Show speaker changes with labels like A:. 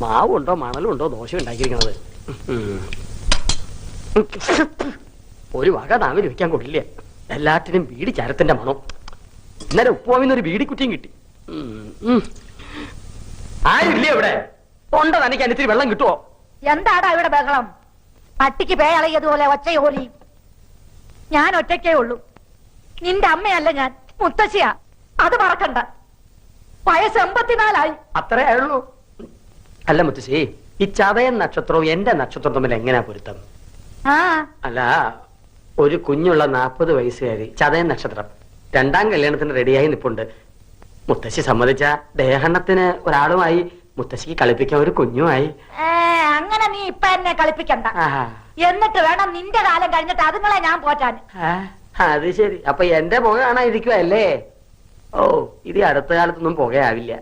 A: മാവുണ്ടോ മണലുണ്ടോ ദോശ ഉണ്ടാക്കിയിരിക്കണത്. ഒരു വക നാവിൽ വെക്കാൻ കൊള്ളില്ല. എല്ലാറ്റിനും ബീഡി ചരത്തിന്റെ മണം. ഇന്നലെ ഉപ്പുവാമിന്നൊരു ബീഡിക്കുറ്റിയും കിട്ടി. ആരില്ലേ ഇവിടെ? തൊണ്ട തനിക്ക് അനിത്തിരി വെള്ളം കിട്ടുവോ?
B: എന്താടാ ഇവിടെ ബഹളം? പട്ടിക്ക് പേയളയതുപോലെ ഒച്ചയോലി. ഞാൻ ഒറ്റയ്ക്കേ ഉള്ളൂ. നിന്റെ അമ്മയല്ല ഞാൻ, മുത്തശ്ശിയാ. അത് മറക്കണ്ട. വയസ്സ് 84
A: അത്രേ ആയുള്ളൂ. അല്ല മുത്തശ്ശി, ഈ ചതയൻ നക്ഷത്രവും എന്റെ നക്ഷത്രവും തമ്മിൽ എങ്ങനെയാ പൊരുത്തം? അല്ല, ഒരു കുഞ്ഞുള്ള 40 വയസ്സുകാരി, ചതയൻ നക്ഷത്രം, 2ാം കല്യാണത്തിന് റെഡിയായി നിപ്പുണ്ട്. മുത്തശ്ശി സമ്മതിച്ച ദേഹണ്ണത്തിന് ഒരാളുമായി, മുത്തശ്ശിക്ക് കളിപ്പിക്കാൻ ഒരു കുഞ്ഞുമായി.
B: അങ്ങനെ നീ ഇപ്പൊ എന്നെ കളിപ്പിക്കണ്ട. എന്നിട്ട് വേണം നിന്റെ കാലം കഴിഞ്ഞിട്ട് അതുങ്ങളെ ഞാൻ പോറ്റാൻ.
A: അത് ശരി. അപ്പൊ എന്റെ പുക കാണാതിരിക്കുവല്ലേ? ഓ, ഇത് അടുത്ത കാലത്തൊന്നും പുകയാവില്ല.